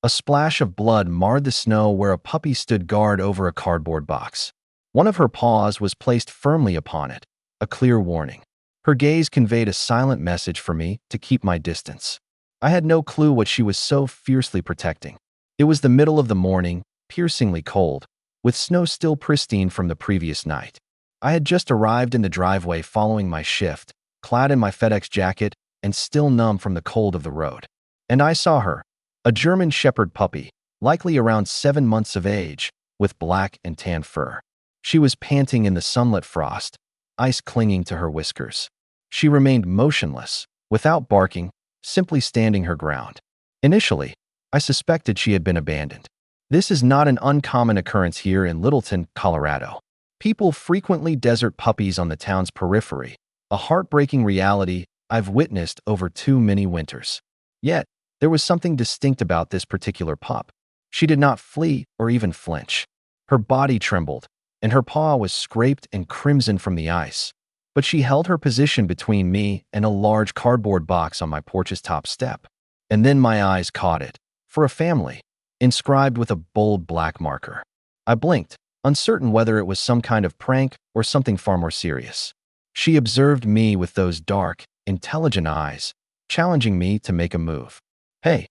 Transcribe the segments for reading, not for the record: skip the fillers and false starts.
A splash of blood marred the snow where a puppy stood guard over a cardboard box. One of her paws was placed firmly upon it, a clear warning. Her gaze conveyed a silent message for me to keep my distance. I had no clue what she was so fiercely protecting. It was the middle of the morning, piercingly cold, with snow still pristine from the previous night. I had just arrived in the driveway following my shift, clad in my FedEx jacket and still numb from the cold of the road. And I saw her, a German Shepherd puppy, likely around 7 months of age, with black and tan fur. She was panting in the sunlit frost, ice clinging to her whiskers. She remained motionless, without barking, simply standing her ground. Initially, I suspected she had been abandoned. This is not an uncommon occurrence here in Littleton, Colorado. People frequently desert puppies on the town's periphery, a heartbreaking reality I've witnessed over too many winters. Yet, there was something distinct about this particular pup. She did not flee or even flinch. Her body trembled, and her paw was scraped and crimson from the ice. But she held her position between me and a large cardboard box on my porch's top step. And then my eyes caught it. For a family, inscribed with a bold black marker. I blinked, uncertain whether it was some kind of prank or something far more serious. She observed me with those dark, intelligent eyes, challenging me to make a move. "Hey,"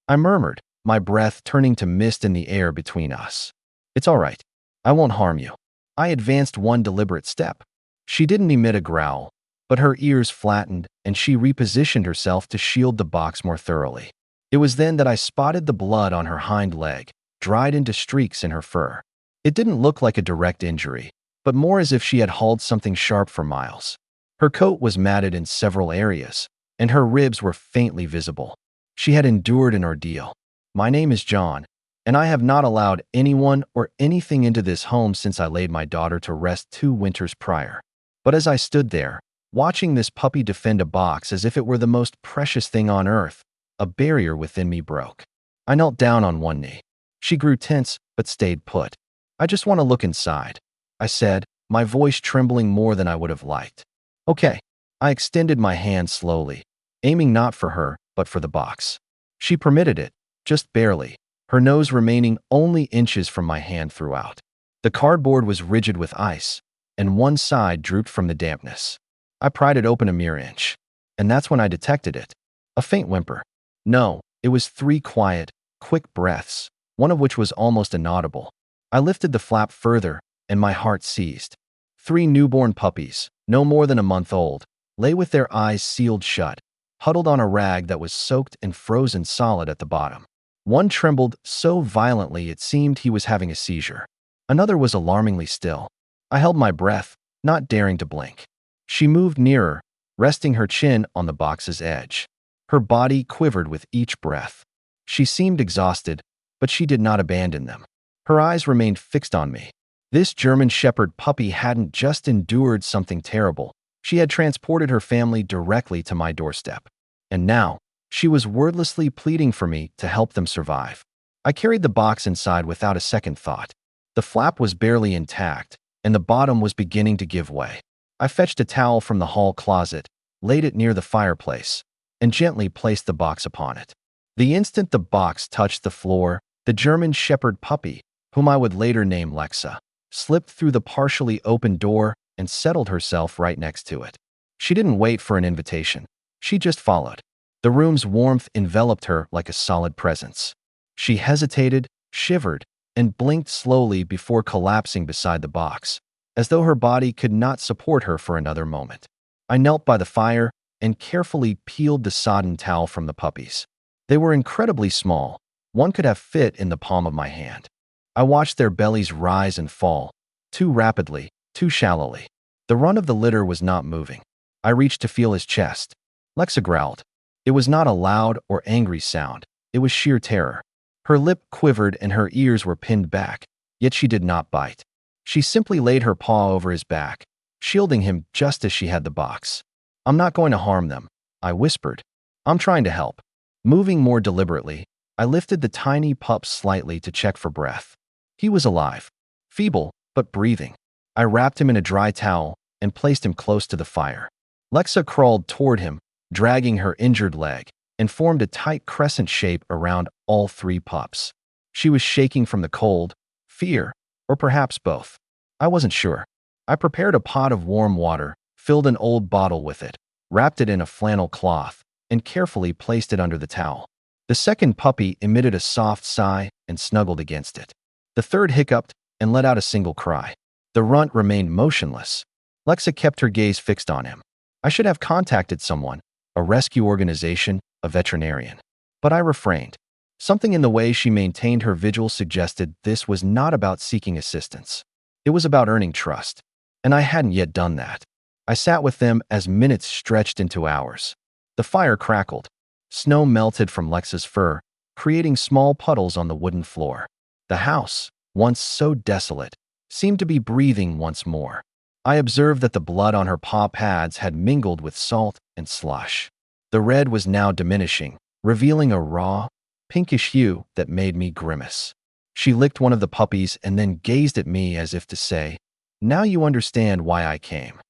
I murmured, my breath turning to mist in the air between us. "It's all right. I won't harm you." I advanced one deliberate step. She didn't emit a growl, but her ears flattened and she repositioned herself to shield the box more thoroughly. It was then that I spotted the blood on her hind leg, dried into streaks in her fur. It didn't look like a direct injury, but more as if she had hauled something sharp for miles. Her coat was matted in several areas, and her ribs were faintly visible. She had endured an ordeal. My name is John, and I have not allowed anyone or anything into this home since I laid my daughter to rest 2 winters prior. But as I stood there, watching this puppy defend a box as if it were the most precious thing on earth, a barrier within me broke. I knelt down on one knee. She grew tense, but stayed put. "I just want to look inside," I said, my voice trembling more than I would have liked. "Okay." I extended my hand slowly, aiming not for her, but for the box. She permitted it, just barely, her nose remaining only inches from my hand throughout. The cardboard was rigid with ice, and one side drooped from the dampness. I pried it open a mere inch, and that's when I detected it. A faint whimper. No, it was 3 quiet, quick breaths, one of which was almost inaudible. I lifted the flap further, and my heart seized. 3 newborn puppies, no more than a month old, lay with their eyes sealed shut, huddled on a rag that was soaked and frozen solid at the bottom. One trembled so violently it seemed he was having a seizure. Another was alarmingly still. I held my breath, not daring to blink. She moved nearer, resting her chin on the box's edge. Her body quivered with each breath. She seemed exhausted, but she did not abandon them. Her eyes remained fixed on me. This German Shepherd puppy hadn't just endured something terrible. She had transported her family directly to my doorstep. And now, she was wordlessly pleading for me to help them survive. I carried the box inside without a second thought. The flap was barely intact, and the bottom was beginning to give way. I fetched a towel from the hall closet, laid it near the fireplace, and gently placed the box upon it. The instant the box touched the floor, the German Shepherd puppy, whom I would later name Lexa, slipped through the partially open door and settled herself right next to it. She didn't wait for an invitation. She just followed. The room's warmth enveloped her like a solid presence. She hesitated, shivered, and blinked slowly before collapsing beside the box, as though her body could not support her for another moment. I knelt by the fire and carefully peeled the sodden towel from the puppies. They were incredibly small. One could have fit in the palm of my hand. I watched their bellies rise and fall, too rapidly, too shallowly. The run of the litter was not moving. I reached to feel his chest. Lexa growled. It was not a loud or angry sound. It was sheer terror. Her lip quivered and her ears were pinned back, yet she did not bite. She simply laid her paw over his back, shielding him just as she had the box. "I'm not going to harm them," I whispered. "I'm trying to help." Moving more deliberately, I lifted the tiny pup slightly to check for breath. He was alive, feeble, but breathing. I wrapped him in a dry towel and placed him close to the fire. Lexa crawled toward him, dragging her injured leg, and formed a tight crescent shape around all three pups. She was shaking from the cold, fear, or perhaps both. I wasn't sure. I prepared a pot of warm water, filled an old bottle with it, wrapped it in a flannel cloth, and carefully placed it under the towel. The second puppy emitted a soft sigh and snuggled against it. The third hiccuped and let out a single cry. The runt remained motionless. Lexa kept her gaze fixed on him. I should have contacted someone, a rescue organization, a veterinarian. But I refrained. Something in the way she maintained her vigil suggested this was not about seeking assistance. It was about earning trust. And I hadn't yet done that. I sat with them as minutes stretched into hours. The fire crackled. Snow melted from Lexa's fur, creating small puddles on the wooden floor. The house, once so desolate, seemed to be breathing once more. I observed that the blood on her paw pads had mingled with salt and slush. The red was now diminishing, revealing a raw, pinkish hue that made me grimace. She licked one of the puppies and then gazed at me as if to say, "Now you understand why I came."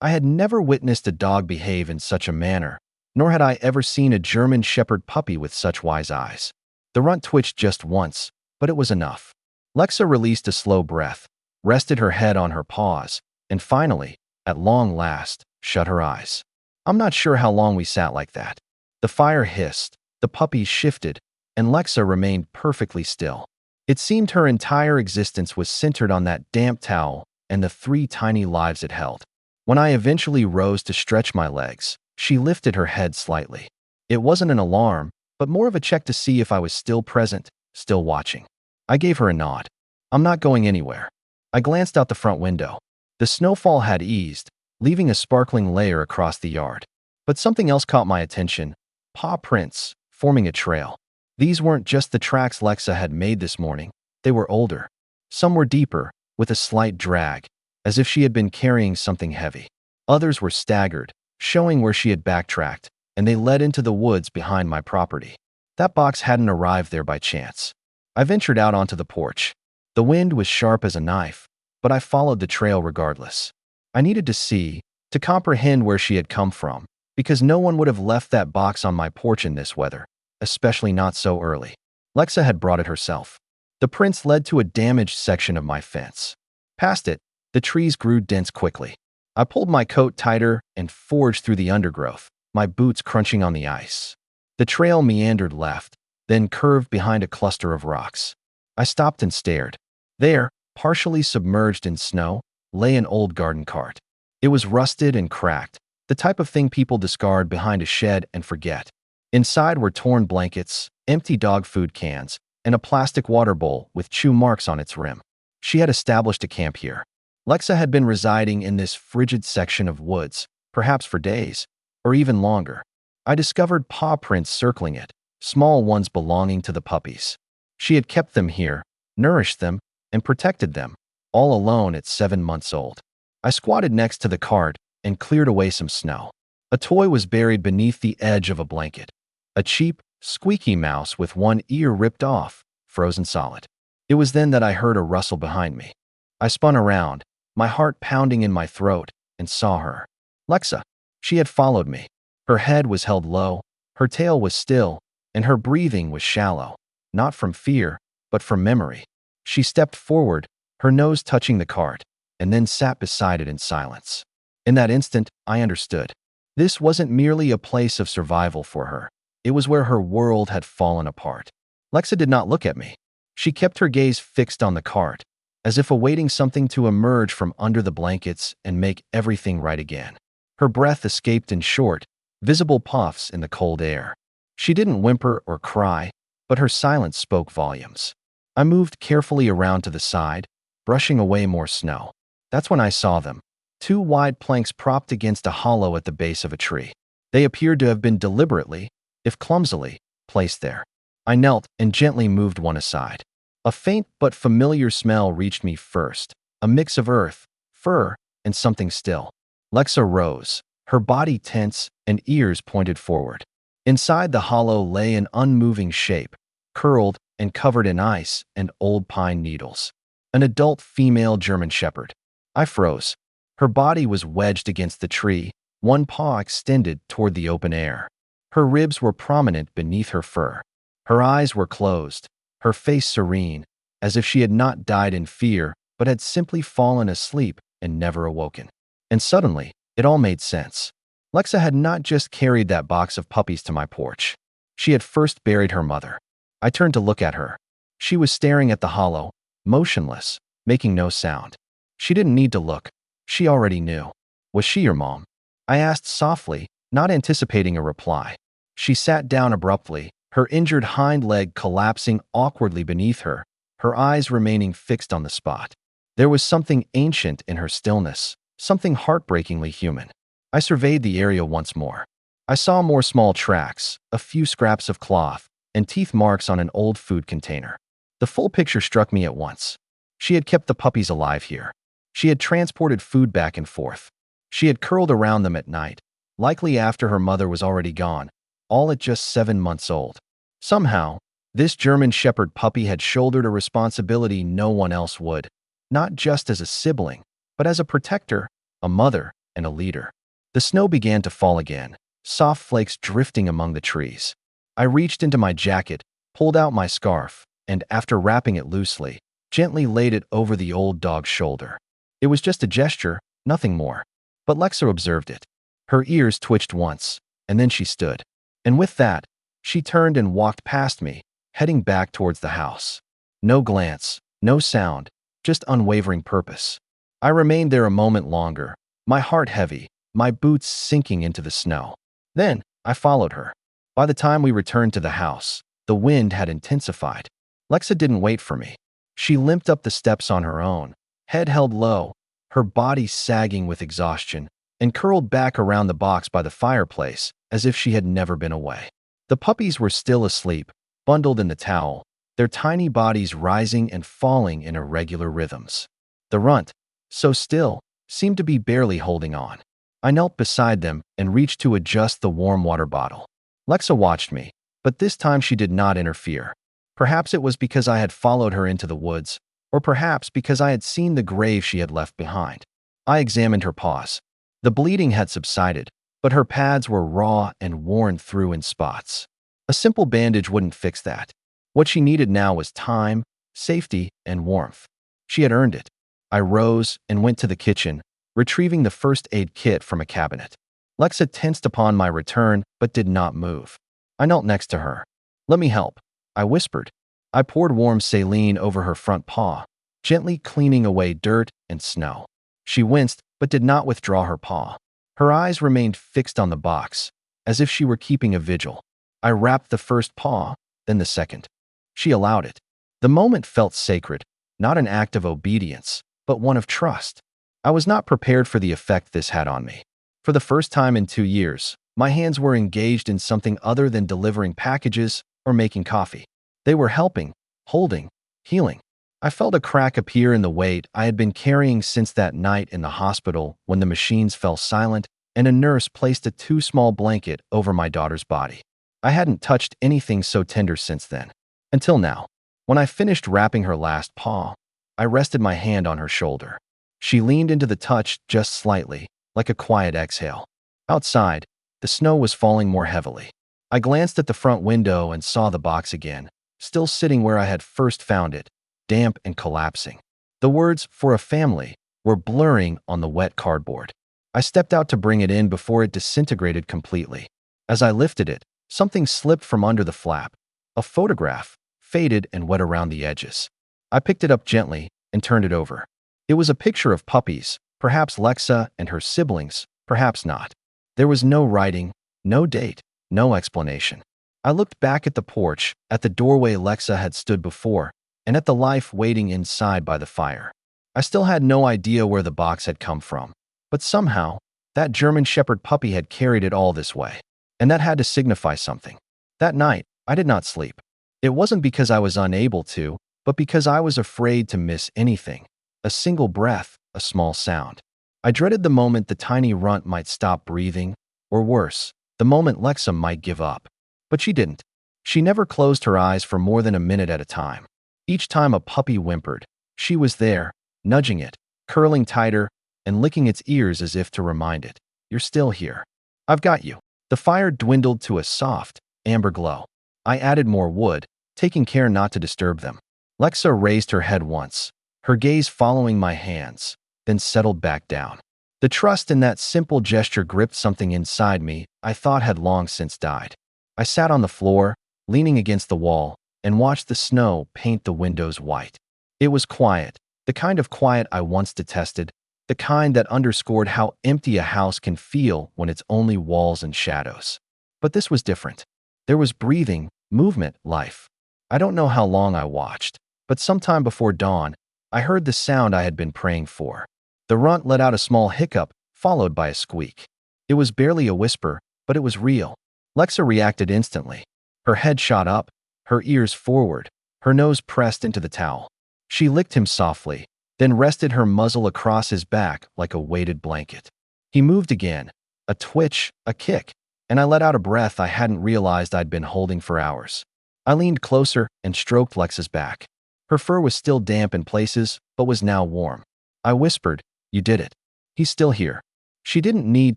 I had never witnessed a dog behave in such a manner, nor had I ever seen a German Shepherd puppy with such wise eyes. The runt twitched just once, but it was enough. Lexa released a slow breath, rested her head on her paws, and finally, at long last, shut her eyes. I'm not sure how long we sat like that. The fire hissed, the puppies shifted, and Lexa remained perfectly still. It seemed her entire existence was centered on that damp towel and the three tiny lives it held. When I eventually rose to stretch my legs, she lifted her head slightly. It wasn't an alarm, but more of a check to see if I was still present, still watching. I gave her a nod. I'm not going anywhere. I glanced out the front window. The snowfall had eased, leaving a sparkling layer across the yard. But something else caught my attention: paw prints, forming a trail. These weren't just the tracks Lexa had made this morning. They were older. Some were deeper, with a slight drag, as if she had been carrying something heavy. Others were staggered, showing where she had backtracked, and they led into the woods behind my property. That box hadn't arrived there by chance. I ventured out onto the porch. The wind was sharp as a knife, but I followed the trail regardless. I needed to see, to comprehend where she had come from, because no one would have left that box on my porch in this weather, especially not so early. Lexa had brought it herself. The prints led to a damaged section of my fence. Past it, the trees grew dense quickly. I pulled my coat tighter and forged through the undergrowth, my boots crunching on the ice. The trail meandered left, then curved behind a cluster of rocks. I stopped and stared. There, partially submerged in snow, lay an old garden cart. It was rusted and cracked, the type of thing people discard behind a shed and forget. Inside were torn blankets, empty dog food cans, and a plastic water bowl with chew marks on its rim. She had established a camp here. Lexa had been residing in this frigid section of woods, perhaps for days, or even longer. I discovered paw prints circling it, small ones belonging to the puppies. She had kept them here, nourished them, and protected them, all alone at 7 months old. I squatted next to the cart and cleared away some snow. A toy was buried beneath the edge of a blanket. A cheap, squeaky mouse with one ear ripped off, frozen solid. It was then that I heard a rustle behind me. I spun around, my heart pounding in my throat, and saw her. Lexa. She had followed me. Her head was held low, her tail was still, and her breathing was shallow, not from fear, but from memory. She stepped forward, her nose touching the cart, and then sat beside it in silence. In that instant, I understood. This wasn't merely a place of survival for her. It was where her world had fallen apart. Lexa did not look at me. She kept her gaze fixed on the cart, as if awaiting something to emerge from under the blankets and make everything right again. Her breath escaped in short, visible puffs in the cold air. She didn't whimper or cry, but her silence spoke volumes. I moved carefully around to the side, brushing away more snow. That's when I saw them. 2 wide planks propped against a hollow at the base of a tree. They appeared to have been deliberately, if clumsily, placed there. I knelt and gently moved one aside. A faint but familiar smell reached me first, a mix of earth, fur, and something still. Lexa rose, her body tense and ears pointed forward. Inside the hollow lay an unmoving shape, curled and covered in ice and old pine needles. An adult female German Shepherd. I froze. Her body was wedged against the tree, one paw extended toward the open air. Her ribs were prominent beneath her fur. Her eyes were closed, her face serene, as if she had not died in fear but had simply fallen asleep and never awoken. And suddenly, it all made sense. Lexa had not just carried that box of puppies to my porch. She had first buried her mother. I turned to look at her. She was staring at the hollow, motionless, making no sound. She didn't need to look. She already knew. Was she your mom? I asked softly, not anticipating a reply. She sat down abruptly, her injured hind leg collapsing awkwardly beneath her, her eyes remaining fixed on the spot. There was something ancient in her stillness, something heartbreakingly human. I surveyed the area once more. I saw more small tracks, a few scraps of cloth, and teeth marks on an old food container. The full picture struck me at once. She had kept the puppies alive here. She had transported food back and forth. She had curled around them at night, likely after her mother was already gone, all at just 7 months old. Somehow, this German Shepherd puppy had shouldered a responsibility no one else would, not just as a sibling, but as a protector, a mother, and a leader. The snow began to fall again, soft flakes drifting among the trees. I reached into my jacket, pulled out my scarf, and after wrapping it loosely, gently laid it over the old dog's shoulder. It was just a gesture, nothing more. But Lexa observed it. Her ears twitched once, and then she stood. And with that, she turned and walked past me, heading back towards the house. No glance, no sound, just unwavering purpose. I remained there a moment longer, my heart heavy, my boots sinking into the snow. Then, I followed her. By the time we returned to the house, the wind had intensified. Lexa didn't wait for me. She limped up the steps on her own, head held low, her body sagging with exhaustion, and curled back around the box by the fireplace as if she had never been away. The puppies were still asleep, bundled in the towel, their tiny bodies rising and falling in irregular rhythms. The runt, so still, seemed to be barely holding on. I knelt beside them and reached to adjust the warm water bottle. Lexa watched me, but this time she did not interfere. Perhaps it was because I had followed her into the woods, or perhaps because I had seen the grave she had left behind. I examined her paws. The bleeding had subsided, but her pads were raw and worn through in spots. A simple bandage wouldn't fix that. What she needed now was time, safety, and warmth. She had earned it. I rose and went to the kitchen, retrieving the first aid kit from a cabinet. Lexa tensed upon my return, but did not move. I knelt next to her. "Let me help," I whispered. I poured warm saline over her front paw, gently cleaning away dirt and snow. She winced, but did not withdraw her paw. Her eyes remained fixed on the box, as if she were keeping a vigil. I wrapped the first paw, then the second. She allowed it. The moment felt sacred, not an act of obedience, but one of trust. I was not prepared for the effect this had on me. For the first time in 2 years, my hands were engaged in something other than delivering packages or making coffee. They were helping, holding, healing. I felt a crack appear in the weight I had been carrying since that night in the hospital when the machines fell silent and a nurse placed a too small blanket over my daughter's body. I hadn't touched anything so tender since then. Until now. When I finished wrapping her last paw, I rested my hand on her shoulder. She leaned into the touch just slightly, like a quiet exhale. Outside, the snow was falling more heavily. I glanced at the front window and saw the box again, still sitting where I had first found it, damp and collapsing. The words, "for a family," were blurring on the wet cardboard. I stepped out to bring it in before it disintegrated completely. As I lifted it, something slipped from under the flap. A photograph, faded and wet around the edges. I picked it up gently and turned it over. It was a picture of puppies, perhaps Lexa and her siblings, perhaps not. There was no writing, no date, no explanation. I looked back at the porch, at the doorway Lexa had stood before, and at the life waiting inside by the fire. I still had no idea where the box had come from, but somehow, that German Shepherd puppy had carried it all this way, and that had to signify something. That night, I did not sleep. It wasn't because I was unable to, but because I was afraid to miss anything. A single breath, a small sound. I dreaded the moment the tiny runt might stop breathing, or worse, the moment Lexa might give up. But she didn't. She never closed her eyes for more than a minute at a time. Each time a puppy whimpered, she was there, nudging it, curling tighter, and licking its ears as if to remind it, "You're still here. I've got you." The fire dwindled to a soft, amber glow. I added more wood, taking care not to disturb them. Lexa raised her head once, her gaze following my hands, then settled back down. The trust in that simple gesture gripped something inside me I thought had long since died. I sat on the floor, leaning against the wall, and watched the snow paint the windows white. It was quiet, the kind of quiet I once detested, the kind that underscored how empty a house can feel when it's only walls and shadows. But this was different. There was breathing, movement, life. I don't know how long I watched, but sometime before dawn, I heard the sound I had been praying for. The runt let out a small hiccup, followed by a squeak. It was barely a whisper, but it was real. Lexa reacted instantly. Her head shot up, her ears forward, her nose pressed into the towel. She licked him softly, then rested her muzzle across his back like a weighted blanket. He moved again, a twitch, a kick, and I let out a breath I hadn't realized I'd been holding for hours. I leaned closer and stroked Lexa's back. Her fur was still damp in places, but was now warm. I whispered, "You did it. He's still here." She didn't need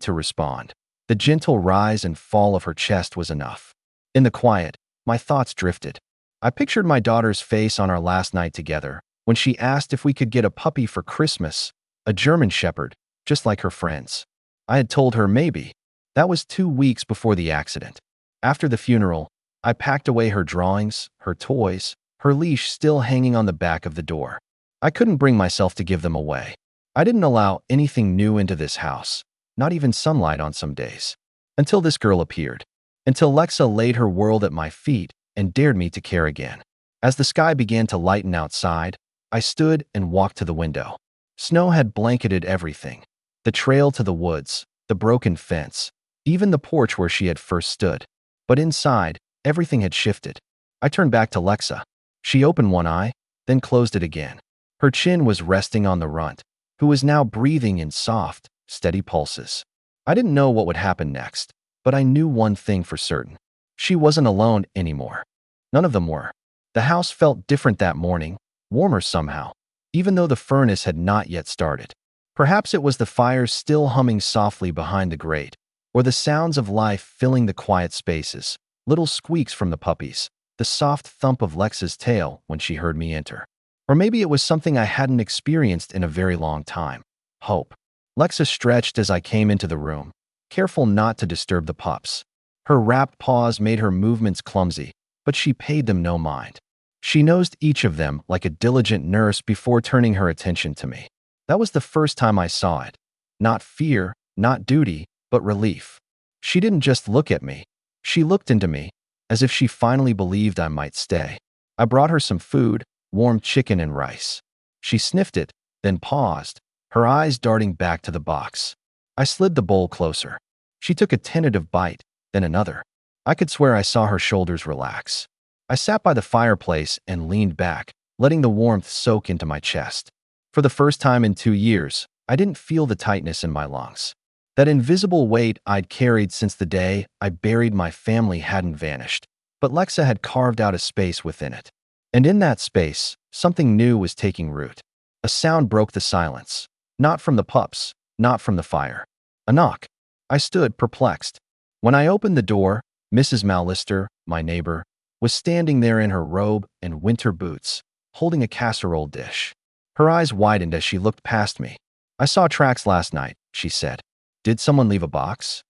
to respond. The gentle rise and fall of her chest was enough. In the quiet, my thoughts drifted. I pictured my daughter's face on our last night together, when she asked if we could get a puppy for Christmas, a German shepherd, just like her friends. I had told her maybe. That was 2 weeks before the accident. After the funeral, I packed away her drawings, her toys, her leash still hanging on the back of the door. I couldn't bring myself to give them away. I didn't allow anything new into this house, not even sunlight on some days. Until this girl appeared. Until Lexa laid her world at my feet and dared me to care again. As the sky began to lighten outside, I stood and walked to the window. Snow had blanketed everything. The trail to the woods, the broken fence, even the porch where she had first stood. But inside, everything had shifted. I turned back to Lexa. She opened one eye, then closed it again. Her chin was resting on the runt, who was now breathing in soft, steady pulses. I didn't know what would happen next, but I knew one thing for certain. She wasn't alone anymore. None of them were. The house felt different that morning, warmer somehow, even though the furnace had not yet started. Perhaps it was the fires still humming softly behind the grate, or the sounds of life filling the quiet spaces, little squeaks from the puppies, the soft thump of Lexa's tail when she heard me enter. Or maybe it was something I hadn't experienced in a very long time. Hope. Lexa stretched as I came into the room, careful not to disturb the pups. Her wrapped paws made her movements clumsy, but she paid them no mind. She nosed each of them like a diligent nurse before turning her attention to me. That was the first time I saw it. Not fear, not duty, but relief. She didn't just look at me. She looked into me, as if she finally believed I might stay. I brought her some food, warm chicken and rice. She sniffed it, then paused, her eyes darting back to the box. I slid the bowl closer. She took a tentative bite, then another. I could swear I saw her shoulders relax. I sat by the fireplace and leaned back, letting the warmth soak into my chest. For the first time in 2 years, I didn't feel the tightness in my lungs. That invisible weight I'd carried since the day I buried my family hadn't vanished, but Lexa had carved out a space within it. And in that space, something new was taking root. A sound broke the silence. Not from the pups, not from the fire. A knock. I stood perplexed. When I opened the door, Mrs. Mallister, my neighbor, was standing there in her robe and winter boots, holding a casserole dish. Her eyes widened as she looked past me. "I saw tracks last night," she said. "Did someone leave a box?"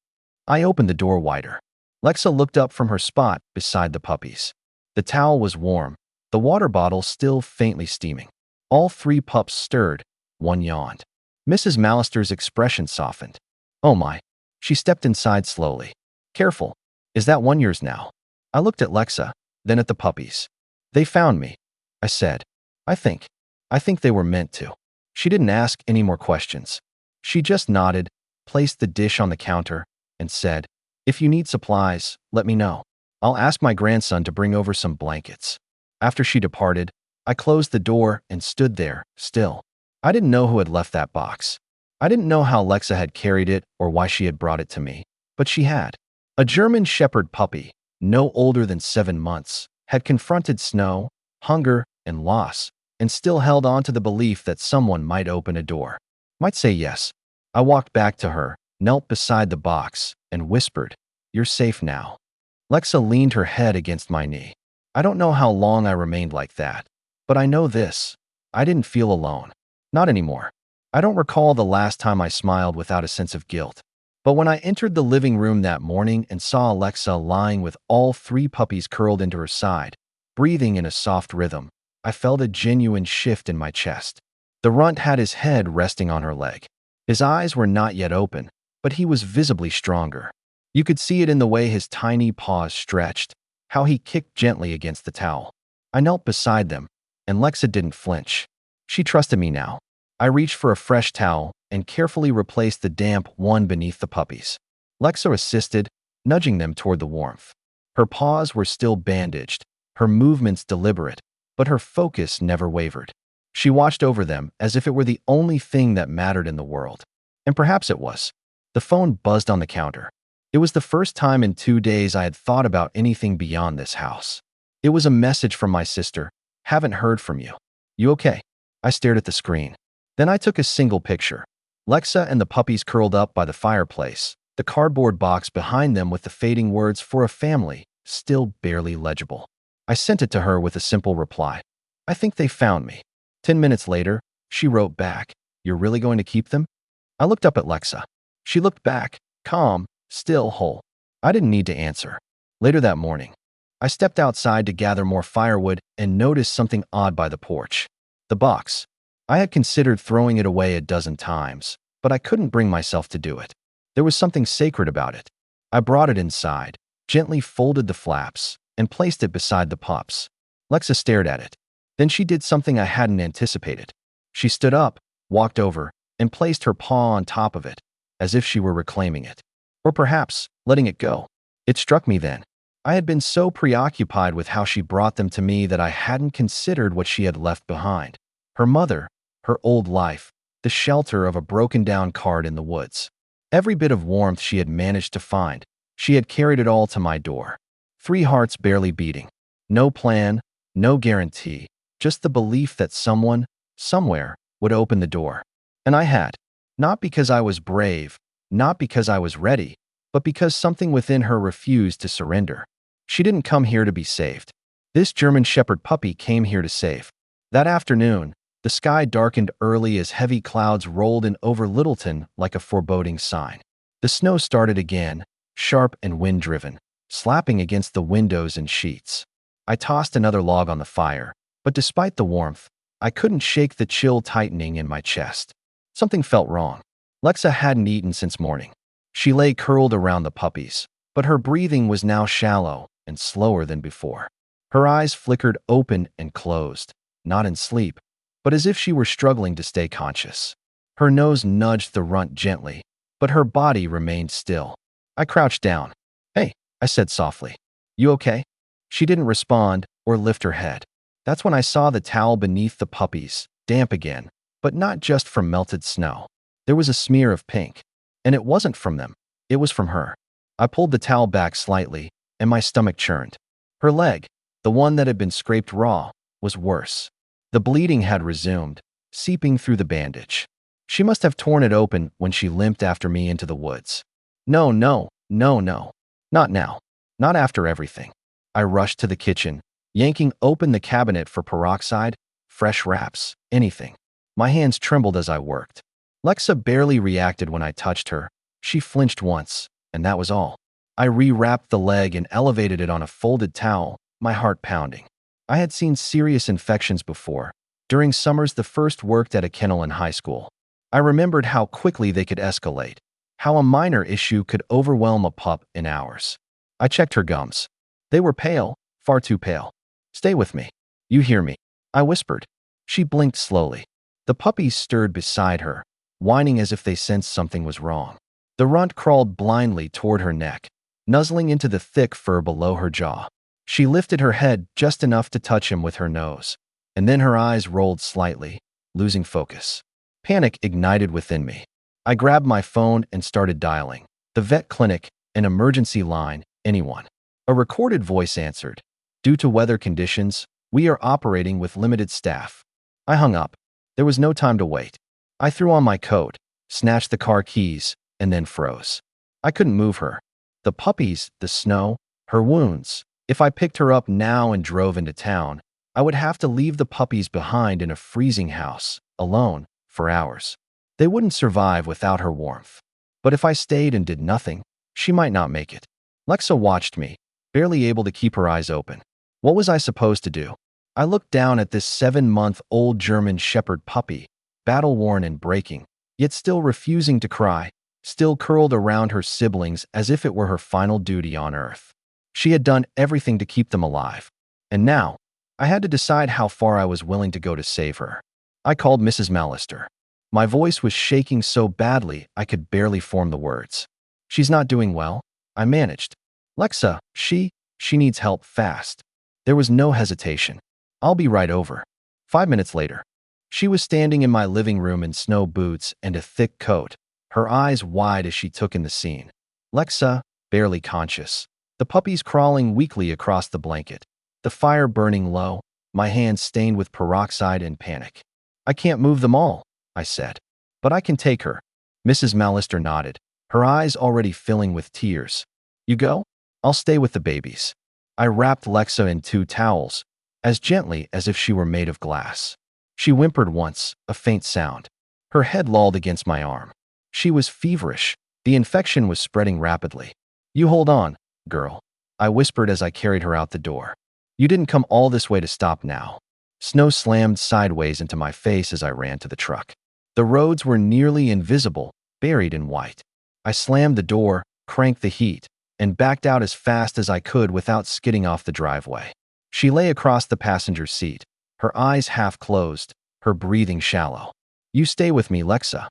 I opened the door wider. Lexa looked up from her spot beside the puppies. The towel was warm, the water bottle still faintly steaming. All 3 pups stirred, one yawned. Mrs. Mallister's expression softened. "Oh my." She stepped inside slowly. "Careful. Is that one yours now?" I looked at Lexa, then at the puppies. "They found me," I said. I think they were meant to." She didn't ask any more questions. She just nodded, placed the dish on the counter, and said, "If you need supplies, let me know. I'll ask my grandson to bring over some blankets." After she departed, I closed the door and stood there, still. I didn't know who had left that box. I didn't know how Lexa had carried it or why she had brought it to me, but she had. A German shepherd puppy, no older than 7 months, had confronted snow, hunger, and loss, and still held on to the belief that someone might open a door, might say yes. I walked back to her, knelt beside the box, and whispered, You're safe now." Lexa leaned her head against my knee. I don't know how long I remained like that, but I know this. I didn't feel alone. Not anymore. I don't recall the last time I smiled without a sense of guilt. But when I entered the living room that morning and saw Lexa lying with all 3 puppies curled into her side, breathing in a soft rhythm, I felt a genuine shift in my chest. The runt had his head resting on her leg. His eyes were not yet open, but he was visibly stronger. You could see it in the way his tiny paws stretched, how he kicked gently against the towel. I knelt beside them, and Lexa didn't flinch. She trusted me now. I reached for a fresh towel and carefully replaced the damp one beneath the puppies. Lexa assisted, nudging them toward the warmth. Her paws were still bandaged, her movements deliberate, but her focus never wavered. She watched over them as if it were the only thing that mattered in the world. And perhaps it was. The phone buzzed on the counter. It was the first time in 2 days I had thought about anything beyond this house. It was a message from my sister. "Haven't heard from you. You okay?" I stared at the screen. Then I took a single picture. Lexa and the puppies curled up by the fireplace, the cardboard box behind them with the fading words "for a family" still barely legible. I sent it to her with a simple reply. "I think they found me." 10 minutes later, she wrote back, "You're really going to keep them?" I looked up at Lexa. She looked back, calm, still whole. I didn't need to answer. Later that morning, I stepped outside to gather more firewood and noticed something odd by the porch. The box. I had considered throwing it away a dozen times, but I couldn't bring myself to do it. There was something sacred about it. I brought it inside, gently folded the flaps, and placed it beside the pups. Lexa stared at it. Then she did something I hadn't anticipated. She stood up, walked over, and placed her paw on top of it, as if she were reclaiming it. Or perhaps letting it go. It struck me then. I had been so preoccupied with how she brought them to me that I hadn't considered what she had left behind. Her mother, her old life, the shelter of a broken-down cart in the woods. Every bit of warmth she had managed to find, she had carried it all to my door. 3 hearts barely beating. No plan, no guarantee, just the belief that someone, somewhere, would open the door. And I had. Not because I was brave, not because I was ready, but because something within her refused to surrender. She didn't come here to be saved. This German Shepherd puppy came here to save. That afternoon, the sky darkened early as heavy clouds rolled in over Littleton like a foreboding sign. The snow started again, sharp and wind-driven, slapping against the windows and sheets. I tossed another log on the fire, but despite the warmth, I couldn't shake the chill tightening in my chest. Something felt wrong. Lexa hadn't eaten since morning. She lay curled around the puppies, but her breathing was now shallow and slower than before. Her eyes flickered open and closed, not in sleep, but as if she were struggling to stay conscious. Her nose nudged the runt gently, but her body remained still. I crouched down. "Hey," I said softly. "You okay?" She didn't respond or lift her head. That's when I saw the towel beneath the puppies, damp again, but not just from melted snow. There was a smear of pink, and it wasn't from them. It was from her. I pulled the towel back slightly, and my stomach churned. Her leg, the one that had been scraped raw, was worse. The bleeding had resumed, seeping through the bandage. She must have torn it open when she limped after me into the woods. No, no, no, no. Not now. Not after everything. I rushed to the kitchen, yanking open the cabinet for peroxide, fresh wraps, anything. My hands trembled as I worked. Lexa barely reacted when I touched her. She flinched once, and that was all. I rewrapped the leg and elevated it on a folded towel, my heart pounding. I had seen serious infections before. During summers the first worked at a kennel in high school. I remembered how quickly they could escalate, how a minor issue could overwhelm a pup in hours. I checked her gums. They were pale, far too pale. "Stay with me. You hear me," I whispered. She blinked slowly. The puppies stirred beside her, whining as if they sensed something was wrong. The runt crawled blindly toward her neck, nuzzling into the thick fur below her jaw. She lifted her head just enough to touch him with her nose, and then her eyes rolled slightly, losing focus. Panic ignited within me. I grabbed my phone and started dialing. The vet clinic, an emergency line, anyone. A recorded voice answered. "Due to weather conditions, we are operating with limited staff." I hung up. There was no time to wait. I threw on my coat, snatched the car keys, and then froze. I couldn't move her. The puppies, the snow, her wounds. If I picked her up now and drove into town, I would have to leave the puppies behind in a freezing house, alone, for hours. They wouldn't survive without her warmth. But if I stayed and did nothing, she might not make it. Lexa watched me, barely able to keep her eyes open. What was I supposed to do? I looked down at this 7-month-old German Shepherd puppy, battle-worn and breaking, yet still refusing to cry, still curled around her siblings as if it were her final duty on earth. She had done everything to keep them alive. And now, I had to decide how far I was willing to go to save her. I called Mrs. Mallister. My voice was shaking so badly I could barely form the words. She's not doing well, I managed. Lexa, she needs help fast. There was no hesitation. I'll be right over. 5 minutes later, she was standing in my living room in snow boots and a thick coat, her eyes wide as she took in the scene. Lexa, barely conscious. The puppies crawling weakly across the blanket. The fire burning low, my hands stained with peroxide and panic. I can't move them all, I said. But I can take her. Mrs. Mallister nodded, her eyes already filling with tears. You go? I'll stay with the babies. I wrapped Lexa in 2 towels, as gently as if she were made of glass. She whimpered once, a faint sound. Her head lolled against my arm. She was feverish. The infection was spreading rapidly. You hold on, girl, I whispered as I carried her out the door. You didn't come all this way to stop now. Snow slammed sideways into my face as I ran to the truck. The roads were nearly invisible, buried in white. I slammed the door, cranked the heat, and backed out as fast as I could without skidding off the driveway. She lay across the passenger seat, her eyes half closed, her breathing shallow. You stay with me, Lexa,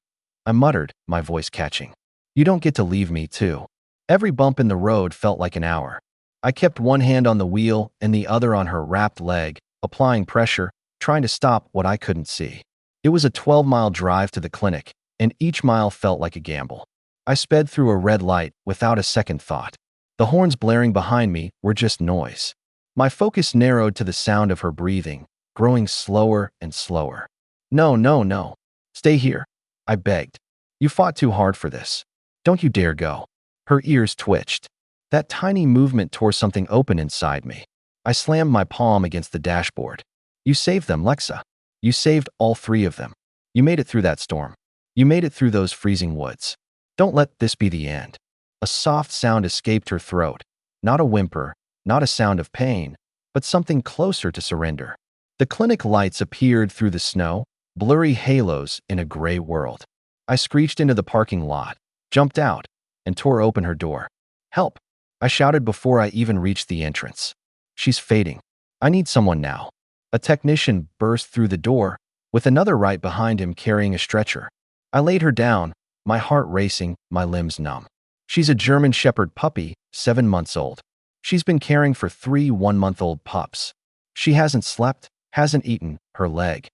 I muttered, my voice catching. You don't get to leave me, too. Every bump in the road felt like an hour. I kept one hand on the wheel and the other on her wrapped leg, applying pressure, trying to stop what I couldn't see. It was a 12-mile drive to the clinic, and each mile felt like a gamble. I sped through a red light without a second thought. The horns blaring behind me were just noise. My focus narrowed to the sound of her breathing, growing slower and slower. No, no, no. Stay here, I begged. You fought too hard for this. Don't you dare go. Her ears twitched. That tiny movement tore something open inside me. I slammed my palm against the dashboard. You saved them, Lexa. You saved all 3 of them. You made it through that storm. You made it through those freezing woods. Don't let this be the end. A soft sound escaped her throat. Not a whimper, not a sound of pain, but something closer to surrender. The clinic lights appeared through the snow, blurry halos in a gray world. I screeched into the parking lot, jumped out, and tore open her door. Help! I shouted before I even reached the entrance. She's fading. I need someone now. A technician burst through the door, with another right behind him carrying a stretcher. I laid her down, my heart racing, my limbs numb. She's a German Shepherd puppy, 7 months old. She's been caring for 3 one-month-old pups. She hasn't slept, hasn't eaten, her leg.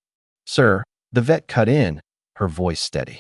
Sir, the vet cut in, her voice steady.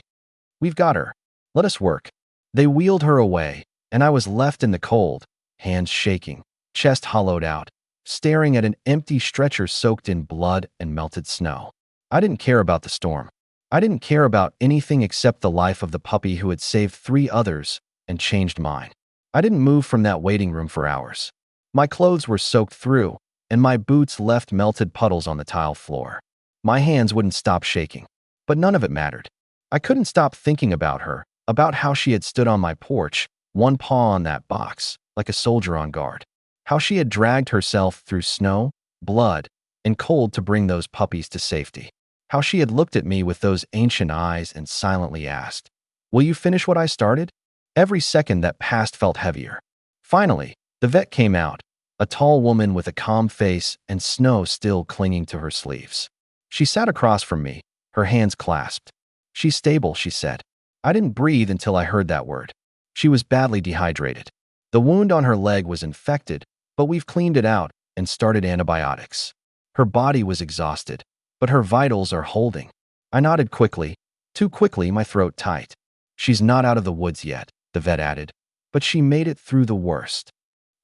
We've got her. Let us work. They wheeled her away, and I was left in the cold, hands shaking, chest hollowed out, staring at an empty stretcher soaked in blood and melted snow. I didn't care about the storm. I didn't care about anything except the life of the puppy who had saved 3 others and changed mine. I didn't move from that waiting room for hours. My clothes were soaked through, and my boots left melted puddles on the tile floor. My hands wouldn't stop shaking, but none of it mattered. I couldn't stop thinking about her, about how she had stood on my porch, one paw on that box, like a soldier on guard. How she had dragged herself through snow, blood, and cold to bring those puppies to safety. How she had looked at me with those ancient eyes and silently asked, "Will you finish what I started?" Every second that passed felt heavier. Finally, the vet came out, a tall woman with a calm face and snow still clinging to her sleeves. She sat across from me, her hands clasped. "She's stable," she said. I didn't breathe until I heard that word. She was badly dehydrated. The wound on her leg was infected, but we've cleaned it out and started antibiotics. Her body was exhausted, but her vitals are holding. I nodded quickly, too quickly, my throat tight. She's not out of the woods yet, the vet added, but she made it through the worst.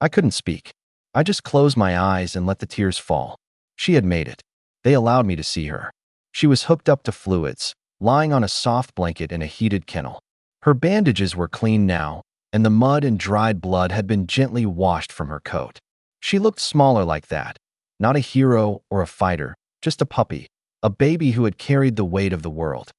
I couldn't speak. I just closed my eyes and let the tears fall. She had made it. They allowed me to see her. She was hooked up to fluids, lying on a soft blanket in a heated kennel. Her bandages were clean now, and the mud and dried blood had been gently washed from her coat. She looked smaller like that, not a hero or a fighter, just a puppy, a baby who had carried the weight of the world.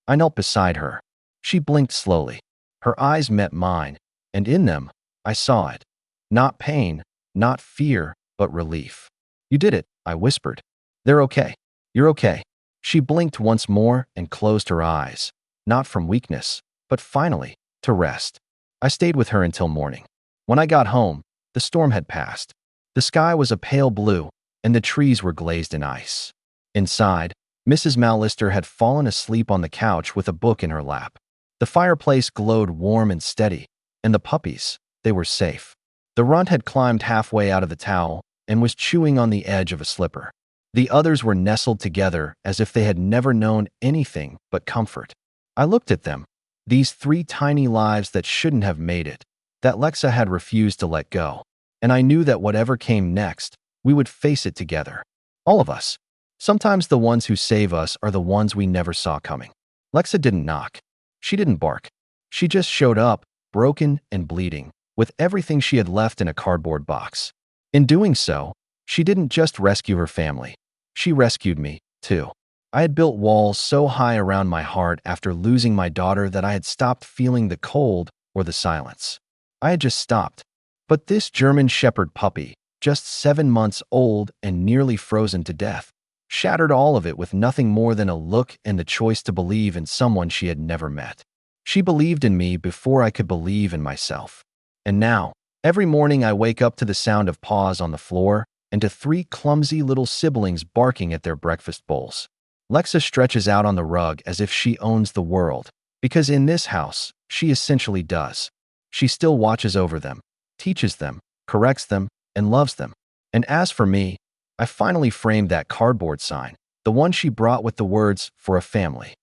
I knelt beside her. She blinked slowly. Her eyes met mine, and in them, I saw it. Not pain, not fear, but relief. "You did it," I whispered. "They're okay. You're okay." She blinked once more and closed her eyes, not from weakness, but finally, to rest. I stayed with her until morning. When I got home, the storm had passed. The sky was a pale blue, and the trees were glazed in ice. Inside, Mrs. Mallister had fallen asleep on the couch with a book in her lap. The fireplace glowed warm and steady, and the puppies, they were safe. The runt had climbed halfway out of the towel and was chewing on the edge of a slipper. The others were nestled together as if they had never known anything but comfort. I looked at them, these 3 tiny lives that shouldn't have made it, that Lexa had refused to let go. And I knew that whatever came next, we would face it together. All of us. Sometimes the ones who save us are the ones we never saw coming. Lexa didn't knock. She didn't bark. She just showed up, broken and bleeding, with everything she had left in a cardboard box. In doing so, she didn't just rescue her family. She rescued me, too. I had built walls so high around my heart after losing my daughter that I had stopped feeling the cold or the silence. I had just stopped. But this German Shepherd puppy, just 7 months old and nearly frozen to death, shattered all of it with nothing more than a look and the choice to believe in someone she had never met. She believed in me before I could believe in myself. And now, every morning I wake up to the sound of paws on the floor and to 3 clumsy little siblings barking at their breakfast bowls. Lexa stretches out on the rug as if she owns the world, because in this house, she essentially does. She still watches over them, teaches them, corrects them, and loves them. And as for me, I finally framed that cardboard sign, the one she brought with the words, "For a family."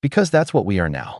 Because that's what we are now.